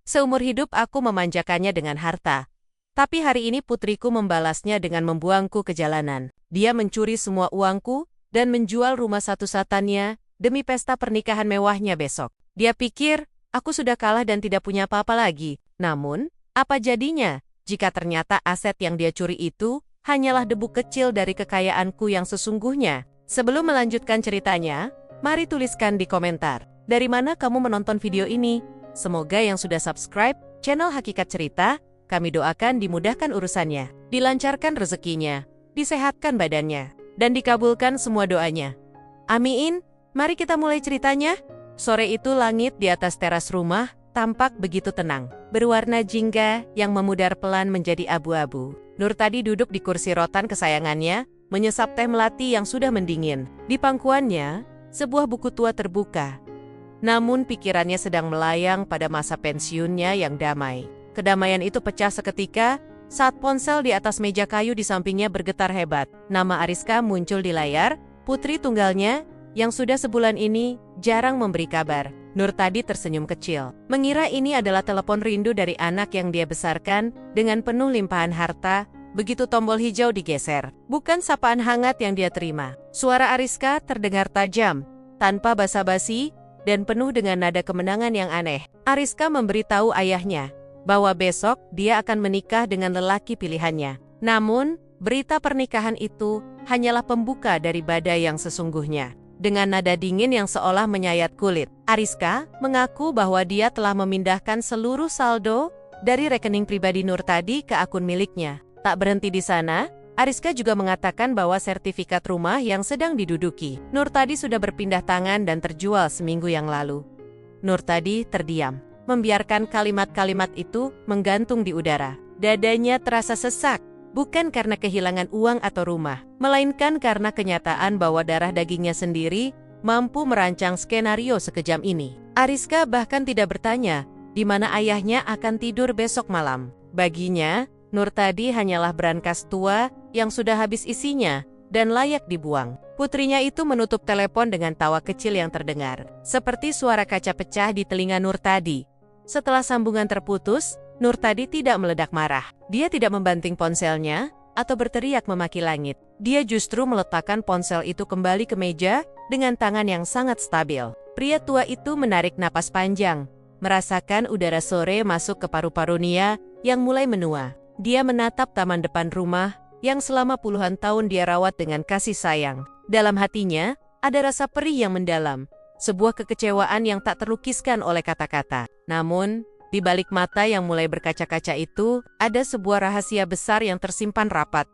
Seumur hidup aku memanjakannya dengan harta. Tapi hari ini putriku membalasnya dengan membuangku ke jalanan. Dia mencuri semua uangku dan menjual rumah satu-satunya demi pesta pernikahan mewahnya besok. Dia pikir aku sudah kalah dan tidak punya apa-apa lagi. Namun, apa jadinya jika ternyata aset yang dia curi itu hanyalah debu kecil dari kekayaanku yang sesungguhnya? Sebelum melanjutkan ceritanya, mari tuliskan di komentar, dari mana kamu menonton video ini? Semoga yang sudah subscribe channel Hakikat Cerita, kami doakan dimudahkan urusannya, dilancarkan rezekinya, disehatkan badannya, dan dikabulkan semua doanya. Amin. Mari kita mulai ceritanya. Sore itu langit di atas teras rumah tampak begitu tenang, berwarna jingga yang memudar pelan menjadi abu-abu. Nur tadi duduk di kursi rotan kesayangannya, menyesap teh melati yang sudah mendingin. Di pangkuannya, sebuah buku tua terbuka. Namun pikirannya sedang melayang pada masa pensiunnya yang damai. Kedamaian itu pecah seketika saat ponsel di atas meja kayu di sampingnya bergetar hebat. Nama Ariska muncul di layar, putri tunggalnya yang sudah sebulan ini jarang memberi kabar. Nur tadi tersenyum kecil, mengira ini adalah telepon rindu dari anak yang dia besarkan dengan penuh limpahan harta. Begitu tombol hijau digeser, bukan sapaan hangat yang dia terima. Suara Ariska terdengar tajam, tanpa basa-basi, dan penuh dengan nada kemenangan yang aneh. Ariska memberitahu ayahnya bahwa besok dia akan menikah dengan lelaki pilihannya. Namun, berita pernikahan itu hanyalah pembuka dari badai yang sesungguhnya. Dengan nada dingin yang seolah menyayat kulit, Ariska mengaku bahwa dia telah memindahkan seluruh saldo dari rekening pribadi Nur tadi ke akun miliknya. Tak berhenti di sana, Ariska juga mengatakan bahwa sertifikat rumah yang sedang diduduki Nur tadi sudah berpindah tangan dan terjual seminggu yang lalu. Nur tadi terdiam, membiarkan kalimat-kalimat itu menggantung di udara. Dadanya terasa sesak, bukan karena kehilangan uang atau rumah, melainkan karena kenyataan bahwa darah dagingnya sendiri mampu merancang skenario sekejam ini. Ariska bahkan tidak bertanya di mana ayahnya akan tidur besok malam. Baginya, Nur tadi hanyalah brankas tua yang sudah habis isinya dan layak dibuang. Putrinya itu menutup telepon dengan tawa kecil yang terdengar, seperti suara kaca pecah di telinga Nur tadi. Setelah sambungan terputus, Nur tadi tidak meledak marah. Dia tidak membanting ponselnya atau berteriak memaki langit. Dia justru meletakkan ponsel itu kembali ke meja dengan tangan yang sangat stabil. Pria tua itu menarik napas panjang, merasakan udara sore masuk ke paru-parunya yang mulai menua. Dia menatap taman depan rumah yang selama puluhan tahun dia rawat dengan kasih sayang. Dalam hatinya, ada rasa perih yang mendalam, sebuah kekecewaan yang tak terlukiskan oleh kata-kata. Namun, di balik mata yang mulai berkaca-kaca itu, ada sebuah rahasia besar yang tersimpan rapat.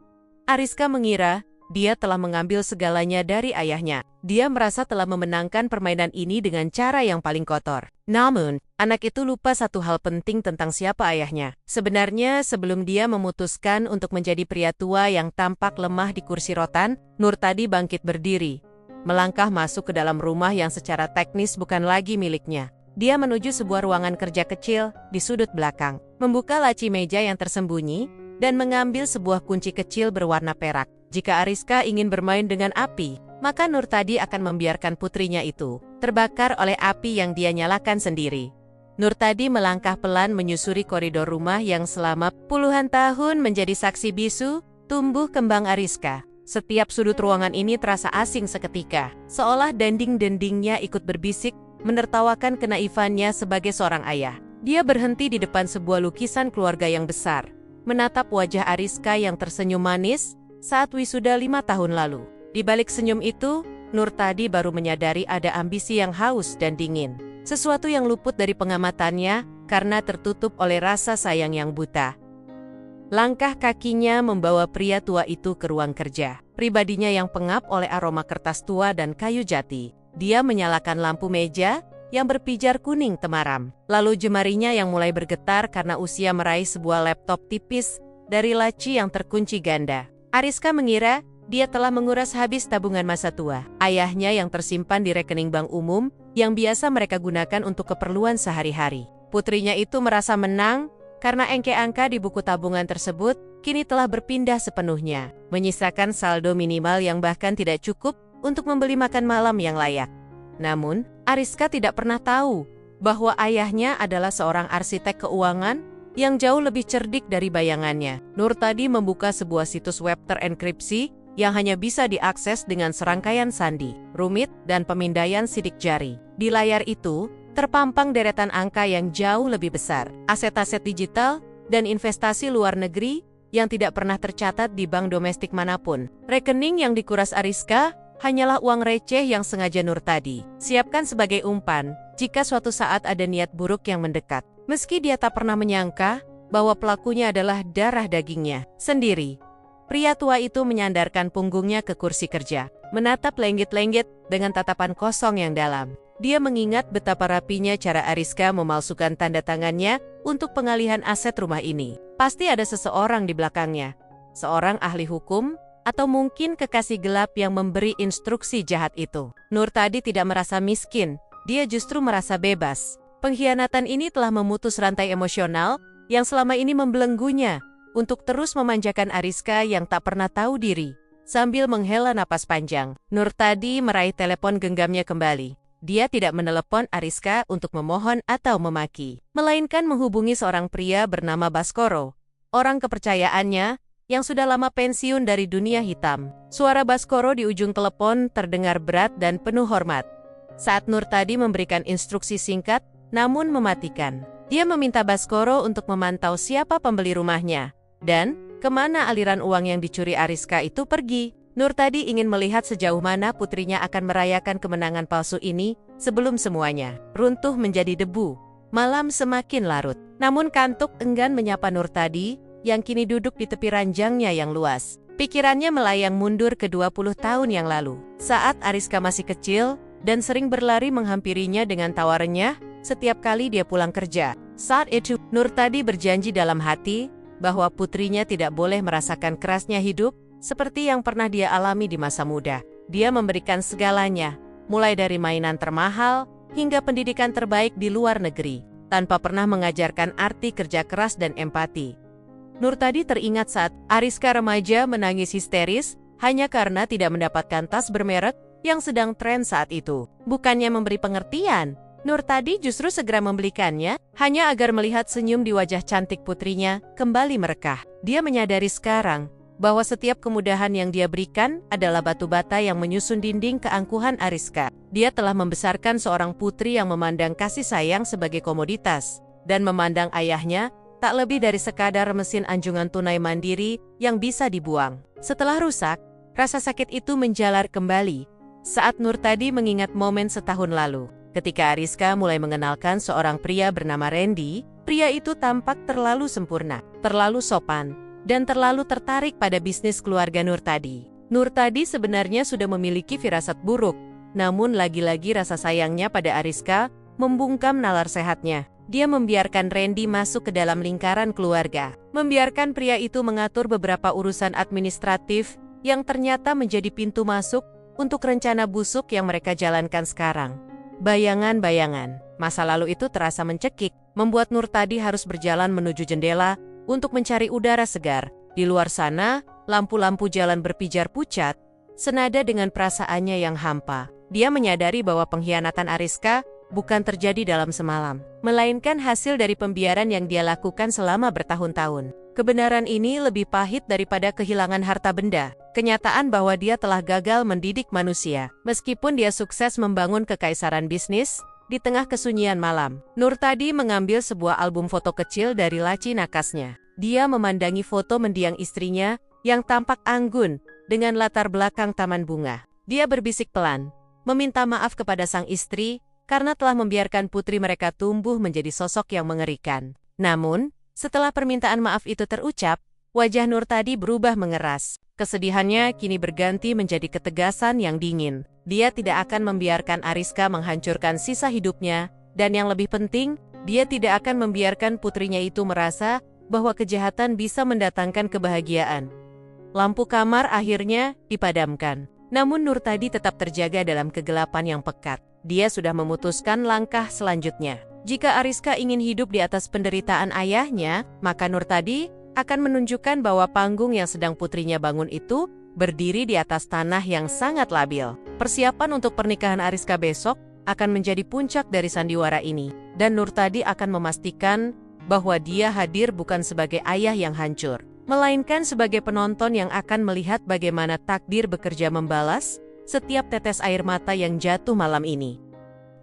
Ariska mengira dia telah mengambil segalanya dari ayahnya. Dia merasa telah memenangkan permainan ini dengan cara yang paling kotor. Namun, anak itu lupa satu hal penting tentang siapa ayahnya. Sebenarnya, sebelum dia memutuskan untuk menjadi pria tua yang tampak lemah di kursi rotan, Nur tadi bangkit berdiri, melangkah masuk ke dalam rumah yang secara teknis bukan lagi miliknya. Dia menuju sebuah ruangan kerja kecil di sudut belakang, membuka laci meja yang tersembunyi, dan mengambil sebuah kunci kecil berwarna perak. Jika Ariska ingin bermain dengan api, maka Nur tadi akan membiarkan putrinya itu terbakar oleh api yang dia nyalakan sendiri. Nur tadi melangkah pelan menyusuri koridor rumah yang selama puluhan tahun menjadi saksi bisu tumbuh kembang Ariska. Setiap sudut ruangan ini terasa asing seketika, seolah dinding-dindingnya ikut berbisik, menertawakan kenaifannya sebagai seorang ayah. Dia berhenti di depan sebuah lukisan keluarga yang besar, menatap wajah Ariska yang tersenyum manis saat wisuda 5 tahun lalu. Di balik senyum itu, Nur tadi baru menyadari ada ambisi yang haus dan dingin. Sesuatu yang luput dari pengamatannya karena tertutup oleh rasa sayang yang buta. Langkah kakinya membawa pria tua itu ke ruang kerja. Pribadinya yang pengap oleh aroma kertas tua dan kayu jati. Dia menyalakan lampu meja yang berpijar kuning temaram. Lalu jemarinya yang mulai bergetar karena usia meraih sebuah laptop tipis dari laci yang terkunci ganda. Ariska mengira dia telah menguras habis tabungan masa tua ayahnya yang tersimpan di rekening bank umum yang biasa mereka gunakan untuk keperluan sehari-hari. Putrinya itu merasa menang karena engke angka di buku tabungan tersebut kini telah berpindah sepenuhnya, menyisakan saldo minimal yang bahkan tidak cukup untuk membeli makan malam yang layak. Namun, Ariska tidak pernah tahu bahwa ayahnya adalah seorang arsitek keuangan yang jauh lebih cerdik dari bayangannya. Nurtadi membuka sebuah situs web terenkripsi yang hanya bisa diakses dengan serangkaian sandi, rumit, dan pemindaian sidik jari. Di layar itu, terpampang deretan angka yang jauh lebih besar, aset-aset digital, dan investasi luar negeri yang tidak pernah tercatat di bank domestik manapun. Rekening yang dikuras Ariska hanyalah uang receh yang sengaja Nurtadi siapkan sebagai umpan jika suatu saat ada niat buruk yang mendekat. Meski dia tak pernah menyangka bahwa pelakunya adalah darah dagingnya sendiri. Pria tua itu menyandarkan punggungnya ke kursi kerja, menatap lenggit-lenggit dengan tatapan kosong yang dalam. Dia mengingat betapa rapinya cara Ariska memalsukan tanda tangannya untuk pengalihan aset rumah ini. Pasti ada seseorang di belakangnya, seorang ahli hukum, atau mungkin kekasih gelap yang memberi instruksi jahat itu. Nurtadi tidak merasa miskin, dia justru merasa bebas. Pengkhianatan ini telah memutus rantai emosional yang selama ini membelenggunya untuk terus memanjakan Ariska yang tak pernah tahu diri. Sambil menghela napas panjang, Nurtadi meraih telepon genggamnya kembali. Dia tidak menelepon Ariska untuk memohon atau memaki, melainkan menghubungi seorang pria bernama Baskoro, orang kepercayaannya yang sudah lama pensiun dari dunia hitam. Suara Baskoro di ujung telepon terdengar berat dan penuh hormat. Saat Nurtadi memberikan instruksi singkat, namun mematikan. Dia meminta Baskoro untuk memantau siapa pembeli rumahnya, dan kemana aliran uang yang dicuri Ariska itu pergi. Nurtadi ingin melihat sejauh mana putrinya akan merayakan kemenangan palsu ini sebelum semuanya runtuh menjadi debu. Malam semakin larut, namun kantuk enggan menyapa Nurtadi yang kini duduk di tepi ranjangnya yang luas. Pikirannya melayang mundur ke 20 tahun yang lalu, saat Ariska masih kecil dan sering berlari menghampirinya dengan tawarannya setiap kali dia pulang kerja. Saat itu, Nurtadi berjanji dalam hati bahwa putrinya tidak boleh merasakan kerasnya hidup seperti yang pernah dia alami di masa muda. Dia memberikan segalanya, mulai dari mainan termahal hingga pendidikan terbaik di luar negeri, tanpa pernah mengajarkan arti kerja keras dan empati. Nurtadi teringat saat Ariska remaja menangis histeris hanya karena tidak mendapatkan tas bermerek yang sedang tren saat itu. Bukannya memberi pengertian, Nurtadi justru segera membelikannya, hanya agar melihat senyum di wajah cantik putrinya kembali merekah. Dia menyadari sekarang bahwa setiap kemudahan yang dia berikan adalah batu bata yang menyusun dinding keangkuhan Ariska. Dia telah membesarkan seorang putri yang memandang kasih sayang sebagai komoditas, dan memandang ayahnya tak lebih dari sekadar mesin anjungan tunai mandiri yang bisa dibuang. Setelah rusak, rasa sakit itu menjalar kembali saat Nurtadi mengingat momen setahun lalu. Ketika Ariska mulai mengenalkan seorang pria bernama Randy, pria itu tampak terlalu sempurna, terlalu sopan, dan terlalu tertarik pada bisnis keluarga Nurtadi. Nurtadi sebenarnya sudah memiliki firasat buruk, namun lagi-lagi rasa sayangnya pada Ariska membungkam nalar sehatnya. Dia membiarkan Randy masuk ke dalam lingkaran keluarga, membiarkan pria itu mengatur beberapa urusan administratif yang ternyata menjadi pintu masuk untuk rencana busuk yang mereka jalankan sekarang. Bayangan-bayangan masa lalu itu terasa mencekik, membuat Nurtadi harus berjalan menuju jendela untuk mencari udara segar. Di luar sana, lampu-lampu jalan berpijar pucat, senada dengan perasaannya yang hampa. Dia menyadari bahwa pengkhianatan Ariska bukan terjadi dalam semalam, melainkan hasil dari pembiaran yang dia lakukan selama bertahun-tahun. Kebenaran ini lebih pahit daripada kehilangan harta benda. Kenyataan bahwa dia telah gagal mendidik manusia. Meskipun dia sukses membangun kekaisaran bisnis di tengah kesunyian malam. Nurtadi mengambil sebuah album foto kecil dari laci nakasnya. Dia memandangi foto mendiang istrinya yang tampak anggun dengan latar belakang taman bunga. Dia berbisik pelan, meminta maaf kepada sang istri karena telah membiarkan putri mereka tumbuh menjadi sosok yang mengerikan. Namun, setelah permintaan maaf itu terucap, wajah Nurtadi berubah mengeras. Kesedihannya kini berganti menjadi ketegasan yang dingin. Dia tidak akan membiarkan Ariska menghancurkan sisa hidupnya, dan yang lebih penting, dia tidak akan membiarkan putrinya itu merasa bahwa kejahatan bisa mendatangkan kebahagiaan. Lampu kamar akhirnya dipadamkan. Namun Nurtadi tetap terjaga dalam kegelapan yang pekat. Dia sudah memutuskan langkah selanjutnya. Jika Ariska ingin hidup di atas penderitaan ayahnya, maka Nurtadi akan menunjukkan bahwa panggung yang sedang putrinya bangun itu berdiri di atas tanah yang sangat labil. Persiapan untuk pernikahan Ariska besok akan menjadi puncak dari sandiwara ini, dan Nurtadi akan memastikan bahwa dia hadir bukan sebagai ayah yang hancur, melainkan sebagai penonton yang akan melihat bagaimana takdir bekerja membalas setiap tetes air mata yang jatuh malam ini.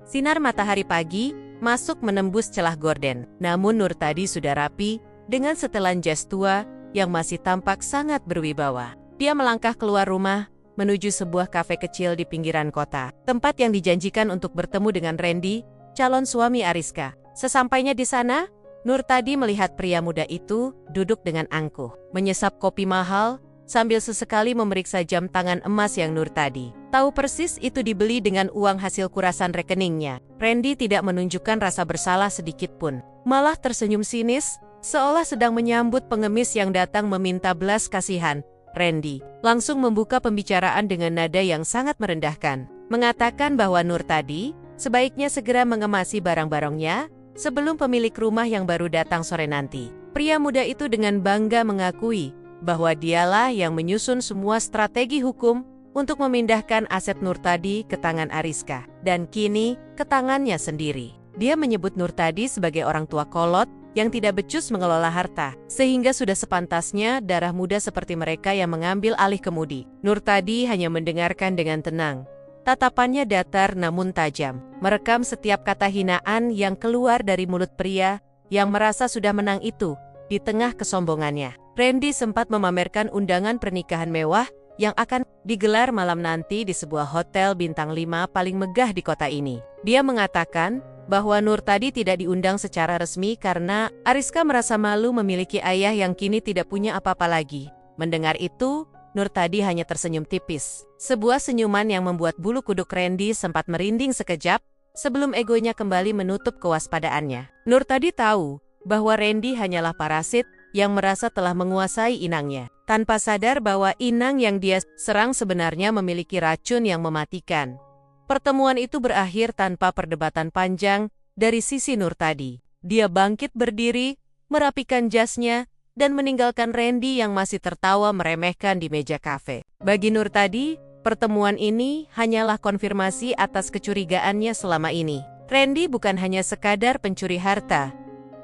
Sinar matahari pagi masuk menembus celah gorden, namun Nurtadi sudah rapi dengan setelan jas tua yang masih tampak sangat berwibawa. Dia melangkah keluar rumah, menuju sebuah kafe kecil di pinggiran kota, tempat yang dijanjikan untuk bertemu dengan Randy, calon suami Ariska. Sesampainya di sana, Nurtadi melihat pria muda itu duduk dengan angkuh, menyesap kopi mahal, sambil sesekali memeriksa jam tangan emas yang Nurtadi tahu persis itu dibeli dengan uang hasil kurasan rekeningnya. Randy tidak menunjukkan rasa bersalah sedikit pun, malah tersenyum sinis, seolah sedang menyambut pengemis yang datang meminta belas kasihan. Randy langsung membuka pembicaraan dengan nada yang sangat merendahkan, mengatakan bahwa Nurtadi sebaiknya segera mengemasi barang-barangnya sebelum pemilik rumah yang baru datang sore nanti. Pria muda itu dengan bangga mengakui bahwa dialah yang menyusun semua strategi hukum untuk memindahkan aset Nurtadi ke tangan Ariska, dan kini ke tangannya sendiri. Dia menyebut Nurtadi sebagai orang tua kolot yang tidak becus mengelola harta, sehingga sudah sepantasnya darah muda seperti mereka yang mengambil alih kemudi. Nurtadi hanya mendengarkan dengan tenang. Tatapannya datar namun tajam, merekam setiap kata hinaan yang keluar dari mulut pria yang merasa sudah menang itu di tengah kesombongannya. Randy sempat memamerkan undangan pernikahan mewah yang akan digelar malam nanti di sebuah hotel bintang 5 paling megah di kota ini. Dia mengatakan bahwa Nurtadi tidak diundang secara resmi karena Ariska merasa malu memiliki ayah yang kini tidak punya apa-apa lagi. Mendengar itu, Nurtadi hanya tersenyum tipis. Sebuah senyuman yang membuat bulu kuduk Randy sempat merinding sekejap sebelum egonya kembali menutup kewaspadaannya. Nurtadi tahu bahwa Randy hanyalah parasit yang merasa telah menguasai inangnya, tanpa sadar bahwa inang yang dia serang sebenarnya memiliki racun yang mematikan. Pertemuan itu berakhir tanpa perdebatan panjang dari sisi Nurtadi. Dia bangkit berdiri, merapikan jasnya, dan meninggalkan Randy yang masih tertawa meremehkan di meja kafe. Bagi Nurtadi, pertemuan ini hanyalah konfirmasi atas kecurigaannya selama ini. Randy bukan hanya sekadar pencuri harta,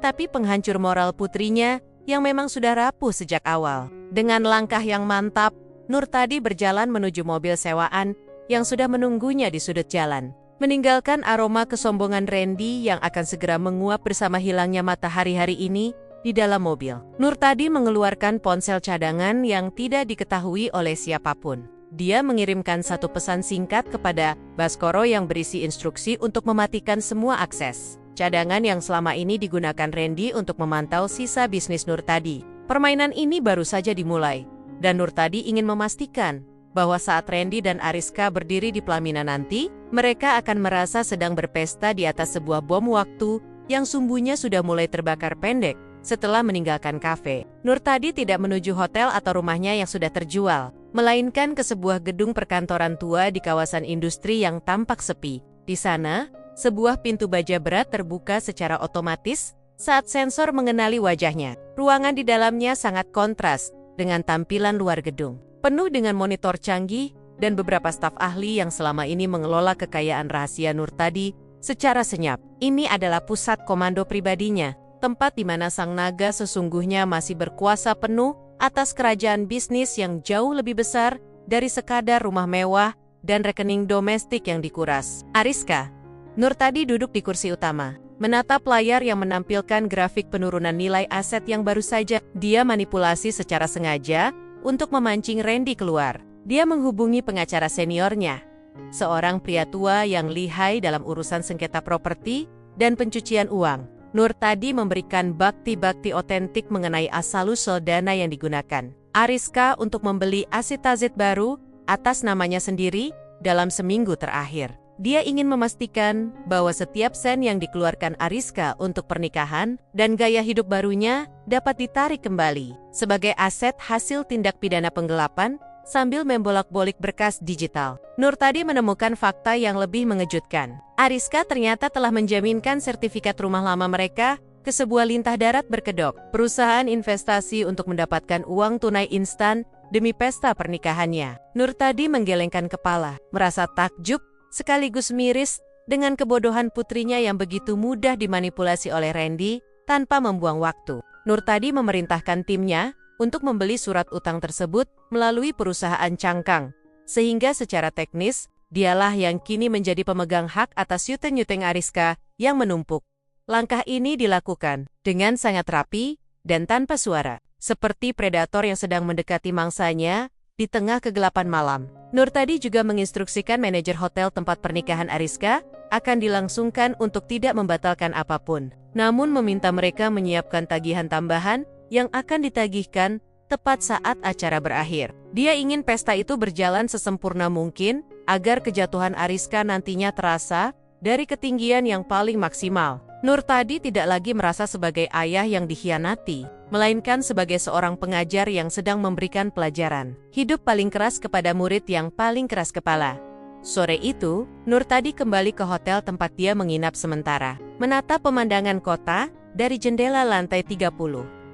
tapi penghancur moral putrinya yang memang sudah rapuh sejak awal. Dengan langkah yang mantap, Nurtadi berjalan menuju mobil sewaan yang sudah menunggunya di sudut jalan, meninggalkan aroma kesombongan Randy yang akan segera menguap bersama hilangnya matahari hari ini di dalam mobil. Nurtadi mengeluarkan ponsel cadangan yang tidak diketahui oleh siapapun. Dia mengirimkan satu pesan singkat kepada Baskoro yang berisi instruksi untuk mematikan semua akses cadangan yang selama ini digunakan Randy untuk memantau sisa bisnis Nurtadi. Permainan ini baru saja dimulai, dan Nurtadi ingin memastikan bahwa saat Randy dan Ariska berdiri di pelaminan nanti, mereka akan merasa sedang berpesta di atas sebuah bom waktu yang sumbunya sudah mulai terbakar pendek setelah meninggalkan kafe. Nurtadi tidak menuju hotel atau rumahnya yang sudah terjual, melainkan ke sebuah gedung perkantoran tua di kawasan industri yang tampak sepi. Di sana, sebuah pintu baja berat terbuka secara otomatis saat sensor mengenali wajahnya. Ruangan di dalamnya sangat kontras dengan tampilan luar gedung, penuh dengan monitor canggih dan beberapa staf ahli yang selama ini mengelola kekayaan rahasia Nurtadi secara senyap. Ini adalah pusat komando pribadinya, tempat di mana sang naga sesungguhnya masih berkuasa penuh atas kerajaan bisnis yang jauh lebih besar dari sekadar rumah mewah dan rekening domestik yang dikuras. Ariska. Nurtadi duduk di kursi utama, menatap layar yang menampilkan grafik penurunan nilai aset yang baru saja dia manipulasi secara sengaja untuk memancing Randy keluar. Dia menghubungi pengacara seniornya, seorang pria tua yang lihai dalam urusan sengketa properti dan pencucian uang. Nurtadi memberikan bukti-bukti otentik mengenai asal-usul dana yang digunakan Ariska untuk membeli aset-aset baru atas namanya sendiri dalam seminggu terakhir. Dia ingin memastikan bahwa setiap sen yang dikeluarkan Ariska untuk pernikahan dan gaya hidup barunya dapat ditarik kembali sebagai aset hasil tindak pidana penggelapan sambil membolak-balik berkas digital. Nurtadi menemukan fakta yang lebih mengejutkan. Ariska ternyata telah menjaminkan sertifikat rumah lama mereka ke sebuah lintah darat berkedok, perusahaan investasi untuk mendapatkan uang tunai instan demi pesta pernikahannya. Nurtadi menggelengkan kepala, merasa takjub sekaligus miris dengan kebodohan putrinya yang begitu mudah dimanipulasi oleh Randy tanpa membuang waktu. Nurtadi memerintahkan timnya untuk membeli surat utang tersebut melalui perusahaan cangkang, sehingga secara teknis, dialah yang kini menjadi pemegang hak atas yuteng-yuteng Ariska yang menumpuk. Langkah ini dilakukan dengan sangat rapi dan tanpa suara, seperti predator yang sedang mendekati mangsanya di tengah kegelapan malam. Nurtadi juga menginstruksikan manajer hotel tempat pernikahan Ariska akan dilangsungkan untuk tidak membatalkan apapun, namun meminta mereka menyiapkan tagihan tambahan yang akan ditagihkan tepat saat acara berakhir. Dia ingin pesta itu berjalan sesempurna mungkin agar kejatuhan Ariska nantinya terasa dari ketinggian yang paling maksimal. Nurtadi tidak lagi merasa sebagai ayah yang dikhianati, melainkan sebagai seorang pengajar yang sedang memberikan pelajaran hidup paling keras kepada murid yang paling keras kepala. Sore itu, Nurtadi kembali ke hotel tempat dia menginap sementara, menatap pemandangan kota dari jendela lantai 30.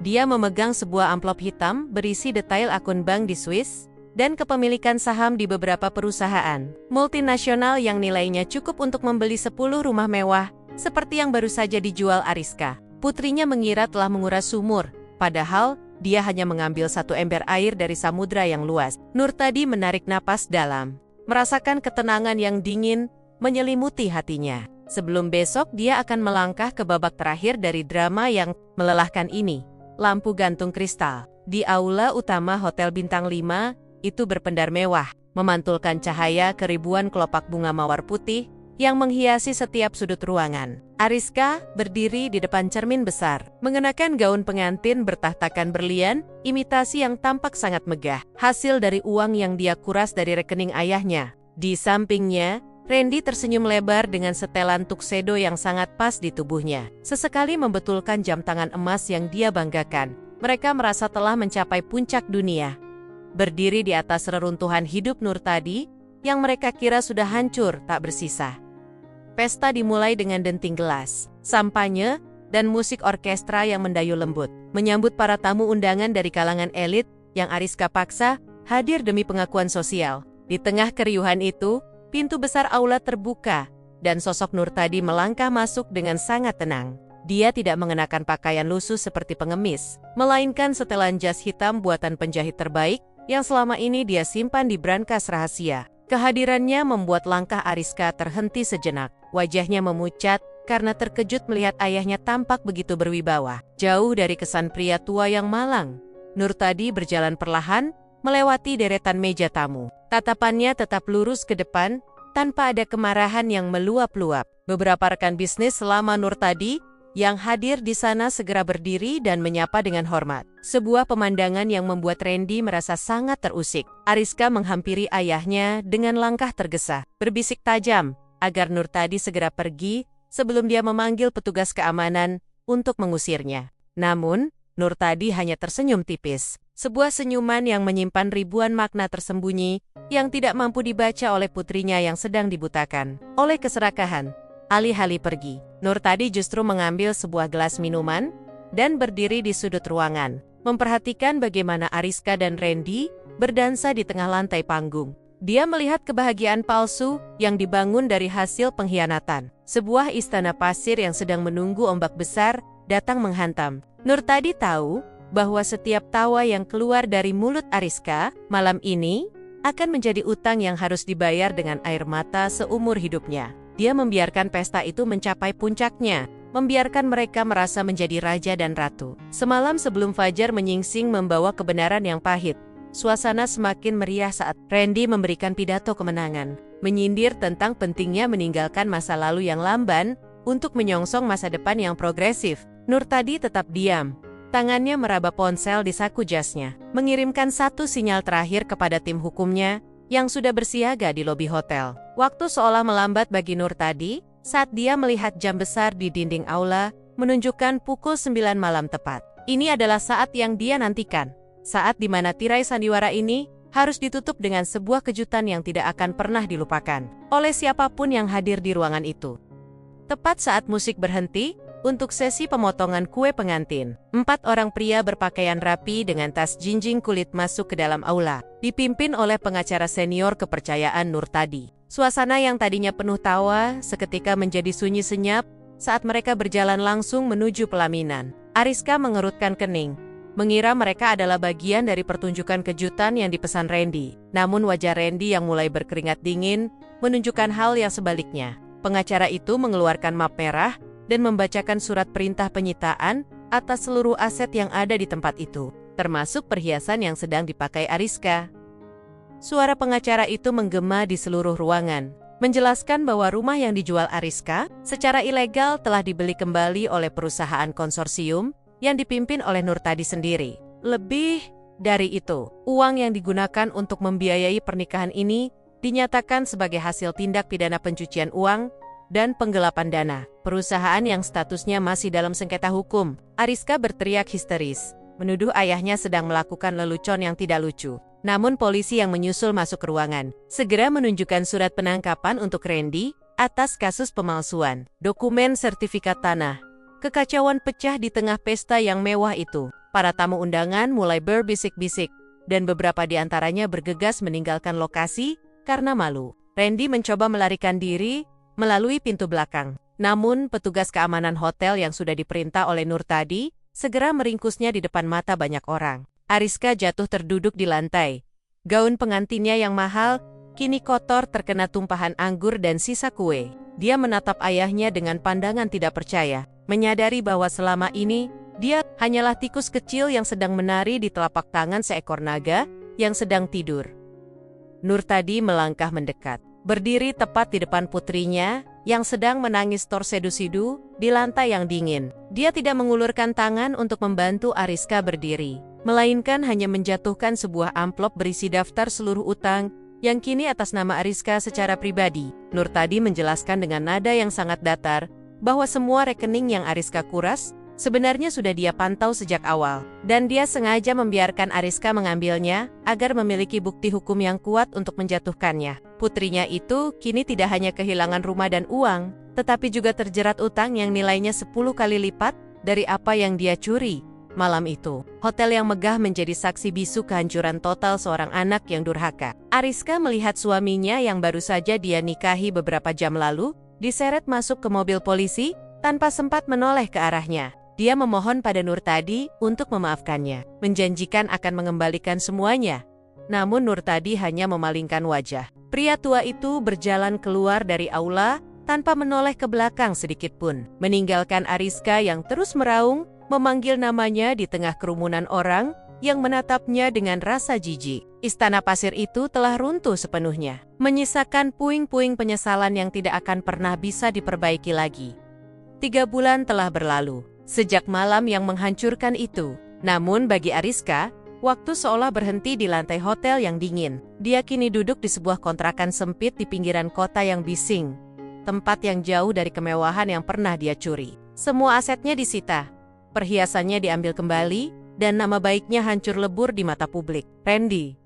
Dia memegang sebuah amplop hitam berisi detail akun bank di Swiss dan kepemilikan saham di beberapa perusahaan multinasional yang nilainya cukup untuk membeli 10 rumah mewah seperti yang baru saja dijual Ariska. Putrinya mengira telah menguras sumur, padahal dia hanya mengambil 1 ember air dari samudra yang luas. Nurtadi menarik napas dalam, merasakan ketenangan yang dingin menyelimuti hatinya. Sebelum besok dia akan melangkah ke babak terakhir dari drama yang melelahkan ini. Lampu gantung kristal di aula utama Hotel Bintang 5 itu berpendar mewah, memantulkan cahaya ke ribuan kelopak bunga mawar putih yang menghiasi setiap sudut ruangan. Ariska berdiri di depan cermin besar, mengenakan gaun pengantin bertahtakan berlian, imitasi yang tampak sangat megah, hasil dari uang yang dia kuras dari rekening ayahnya. Di sampingnya, Randy tersenyum lebar dengan setelan tuxedo yang sangat pas di tubuhnya. Sesekali membetulkan jam tangan emas yang dia banggakan. Mereka merasa telah mencapai puncak dunia. Berdiri di atas reruntuhan hidup Nurtadi, yang mereka kira sudah hancur tak bersisa. Pesta dimulai dengan denting gelas, sampanye, dan musik orkestra yang mendayu lembut, menyambut para tamu undangan dari kalangan elit yang Ariska paksa hadir demi pengakuan sosial. Di tengah keriuhan itu, pintu besar aula terbuka, dan sosok Nurtadi melangkah masuk dengan sangat tenang. Dia tidak mengenakan pakaian lusuh seperti pengemis, melainkan setelan jas hitam buatan penjahit terbaik yang selama ini dia simpan di brankas rahasia. Kehadirannya membuat langkah Ariska terhenti sejenak. Wajahnya memucat karena terkejut melihat ayahnya tampak begitu berwibawa. Jauh dari kesan pria tua yang malang, Nurtadi berjalan perlahan melewati deretan meja tamu. Tatapannya tetap lurus ke depan, tanpa ada kemarahan yang meluap-luap. Beberapa rekan bisnis selama Nurtadi yang hadir di sana segera berdiri dan menyapa dengan hormat. Sebuah pemandangan yang membuat Randy merasa sangat terusik. Ariska menghampiri ayahnya dengan langkah tergesa, berbisik tajam agar Nurtadi segera pergi sebelum dia memanggil petugas keamanan untuk mengusirnya. Namun, Nurtadi hanya tersenyum tipis. Sebuah senyuman yang menyimpan ribuan makna tersembunyi yang tidak mampu dibaca oleh putrinya yang sedang dibutakan oleh keserakahan. Alih-alih pergi, Nurtadi justru mengambil sebuah gelas minuman dan berdiri di sudut ruangan, memperhatikan bagaimana Ariska dan Randy berdansa di tengah lantai panggung. Dia melihat kebahagiaan palsu yang dibangun dari hasil pengkhianatan. Sebuah istana pasir yang sedang menunggu ombak besar datang menghantam. Nurtadi tahu bahwa setiap tawa yang keluar dari mulut Ariska malam ini akan menjadi utang yang harus dibayar dengan air mata seumur hidupnya. Dia membiarkan pesta itu mencapai puncaknya, membiarkan mereka merasa menjadi raja dan ratu. Semalam sebelum fajar menyingsing membawa kebenaran yang pahit, suasana semakin meriah saat Randy memberikan pidato kemenangan, menyindir tentang pentingnya meninggalkan masa lalu yang lamban untuk menyongsong masa depan yang progresif. Nurtadi tetap diam. Tangannya meraba ponsel di saku jasnya, mengirimkan satu sinyal terakhir kepada tim hukumnya yang sudah bersiaga di lobi hotel. Waktu seolah melambat bagi Nurtadi saat dia melihat jam besar di dinding aula menunjukkan pukul 9 malam tepat. Ini adalah saat yang dia nantikan, saat di mana tirai sandiwara ini harus ditutup dengan sebuah kejutan yang tidak akan pernah dilupakan oleh siapapun yang hadir di ruangan itu. Tepat saat musik berhenti, untuk sesi pemotongan kue pengantin, 4 orang pria berpakaian rapi dengan tas jinjing kulit masuk ke dalam aula, dipimpin oleh pengacara senior kepercayaan Nurtadi. Suasana yang tadinya penuh tawa seketika menjadi sunyi senyap saat mereka berjalan langsung menuju pelaminan. Ariska mengerutkan kening, mengira mereka adalah bagian dari pertunjukan kejutan yang dipesan Randy. Namun wajah Randy yang mulai berkeringat dingin menunjukkan hal yang sebaliknya. Pengacara itu mengeluarkan map merah dan membacakan surat perintah penyitaan atas seluruh aset yang ada di tempat itu, termasuk perhiasan yang sedang dipakai Ariska. Suara pengacara itu menggema di seluruh ruangan, menjelaskan bahwa rumah yang dijual Ariska secara ilegal telah dibeli kembali oleh perusahaan konsorsium yang dipimpin oleh Nurtadi sendiri. Lebih dari itu, uang yang digunakan untuk membiayai pernikahan ini dinyatakan sebagai hasil tindak pidana pencucian uang dan penggelapan dana. Perusahaan yang statusnya masih dalam sengketa hukum. Ariska berteriak histeris, menuduh ayahnya sedang melakukan lelucon yang tidak lucu. Namun polisi yang menyusul masuk ke ruangan segera menunjukkan surat penangkapan untuk Randy atas kasus pemalsuan dokumen sertifikat tanah. Kekacauan pecah di tengah pesta yang mewah itu. Para tamu undangan mulai berbisik-bisik, dan beberapa di antaranya bergegas meninggalkan lokasi karena malu. Randy mencoba melarikan diri melalui pintu belakang. Namun petugas keamanan hotel yang sudah diperintah oleh Nurtadi segera meringkusnya di depan mata banyak orang. Ariska jatuh terduduk di lantai. Gaun pengantinnya yang mahal kini kotor terkena tumpahan anggur dan sisa kue. Dia menatap ayahnya dengan pandangan tidak percaya, menyadari bahwa selama ini dia hanyalah tikus kecil yang sedang menari di telapak tangan seekor naga yang sedang tidur. Nurtadi melangkah mendekat, berdiri tepat di depan putrinya yang sedang menangis torsedu-sidu di lantai yang dingin. Dia tidak mengulurkan tangan untuk membantu Ariska berdiri, melainkan hanya menjatuhkan sebuah amplop berisi daftar seluruh utang yang kini atas nama Ariska secara pribadi. Nurtadi menjelaskan dengan nada yang sangat datar bahwa semua rekening yang Ariska kuras sebenarnya sudah dia pantau sejak awal, dan dia sengaja membiarkan Ariska mengambilnya agar memiliki bukti hukum yang kuat untuk menjatuhkannya. Putrinya itu kini tidak hanya kehilangan rumah dan uang, tetapi juga terjerat utang yang nilainya 10 kali lipat dari apa yang dia curi. Malam itu, hotel yang megah menjadi saksi bisu kehancuran total seorang anak yang durhaka. Ariska melihat suaminya yang baru saja dia nikahi beberapa jam lalu diseret masuk ke mobil polisi tanpa sempat menoleh ke arahnya. Dia memohon pada Nurtadi untuk memaafkannya, menjanjikan akan mengembalikan semuanya. Namun Nurtadi hanya memalingkan wajah. Pria tua itu berjalan keluar dari aula tanpa menoleh ke belakang sedikit pun, meninggalkan Ariska yang terus meraung memanggil namanya di tengah kerumunan orang yang menatapnya dengan rasa jijik. Istana pasir itu telah runtuh sepenuhnya, menyisakan puing-puing penyesalan yang tidak akan pernah bisa diperbaiki lagi. 3 bulan telah berlalu sejak malam yang menghancurkan itu. Namun bagi Ariska, waktu seolah berhenti di lantai hotel yang dingin. Dia kini duduk di sebuah kontrakan sempit di pinggiran kota yang bising, tempat yang jauh dari kemewahan yang pernah dia curi. Semua asetnya disita, perhiasannya diambil kembali, dan nama baiknya hancur lebur di mata publik. Randy,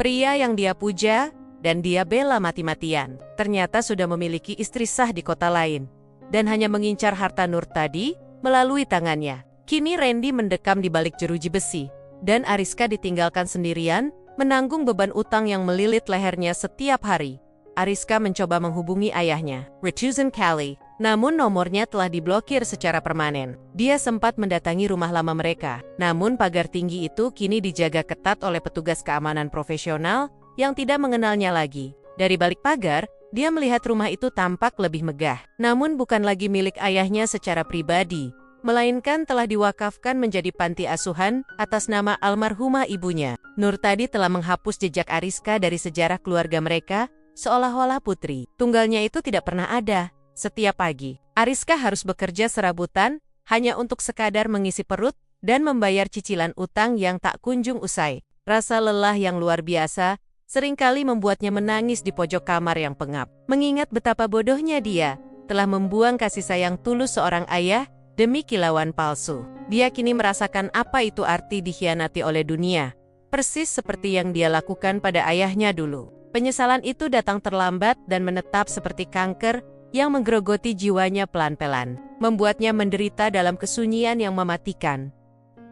pria yang dia puja dan dia bela mati-matian, ternyata sudah memiliki istri sah di kota lain, dan hanya mengincar harta Nurtadi melalui tangannya. Kini Randy mendekam di balik jeruji besi, dan Ariska ditinggalkan sendirian, menanggung beban utang yang melilit lehernya setiap hari. Ariska mencoba menghubungi ayahnya, Rituzen Kali, namun nomornya telah diblokir secara permanen. Dia sempat mendatangi rumah lama mereka, namun pagar tinggi itu kini dijaga ketat oleh petugas keamanan profesional yang tidak mengenalnya lagi. Dari balik pagar, dia melihat rumah itu tampak lebih megah, namun bukan lagi milik ayahnya secara pribadi, melainkan telah diwakafkan menjadi panti asuhan atas nama almarhumah ibunya. Nurtadi telah menghapus jejak Ariska dari sejarah keluarga mereka, seolah-olah putri tunggalnya itu tidak pernah ada. Setiap pagi, Ariska harus bekerja serabutan hanya untuk sekadar mengisi perut dan membayar cicilan utang yang tak kunjung usai. Rasa lelah yang luar biasa seringkali membuatnya menangis di pojok kamar yang pengap, mengingat betapa bodohnya dia telah membuang kasih sayang tulus seorang ayah demi kilauan palsu. Dia kini merasakan apa itu arti dikhianati oleh dunia, persis seperti yang dia lakukan pada ayahnya dulu. Penyesalan itu datang terlambat dan menetap seperti kanker yang menggerogoti jiwanya pelan-pelan, membuatnya menderita dalam kesunyian yang mematikan.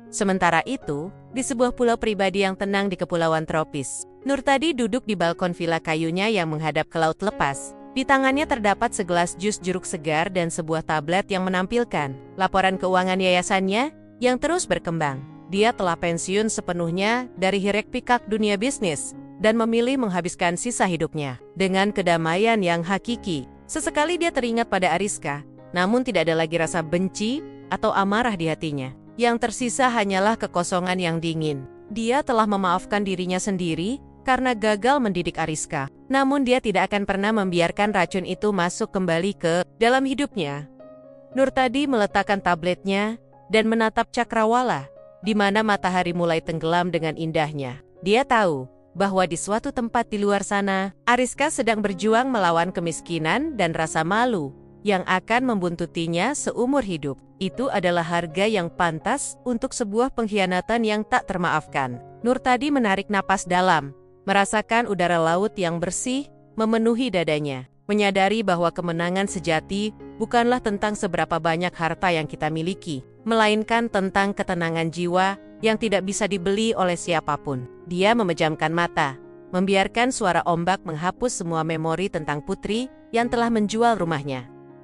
Sementara itu, di sebuah pulau pribadi yang tenang di kepulauan tropis, Nurtadi duduk di balkon villa kayunya yang menghadap ke laut lepas. Di tangannya terdapat segelas jus jeruk segar dan sebuah tablet yang menampilkan laporan keuangan yayasannya yang terus berkembang. Dia telah pensiun sepenuhnya dari hiruk-pikuk dunia bisnis dan memilih menghabiskan sisa hidupnya dengan kedamaian yang hakiki. Sesekali dia teringat pada Ariska, namun tidak ada lagi rasa benci atau amarah di hatinya. Yang tersisa hanyalah kekosongan yang dingin. Dia telah memaafkan dirinya sendiri karena gagal mendidik Ariska. Namun dia tidak akan pernah membiarkan racun itu masuk kembali ke dalam hidupnya. Nurtadi meletakkan tabletnya dan menatap cakrawala, di mana matahari mulai tenggelam dengan indahnya. Dia tahu bahwa di suatu tempat di luar sana, Ariska sedang berjuang melawan kemiskinan dan rasa malu yang akan membuntutinya seumur hidup. Itu adalah harga yang pantas untuk sebuah pengkhianatan yang tak termaafkan. Nurtadi menarik napas dalam, merasakan udara laut yang bersih memenuhi dadanya, menyadari bahwa kemenangan sejati bukanlah tentang seberapa banyak harta yang kita miliki, melainkan tentang ketenangan jiwa yang tidak bisa dibeli oleh siapapun. Dia memejamkan mata, membiarkan suara ombak menghapus semua memori tentang putri yang telah menjual rumahnya.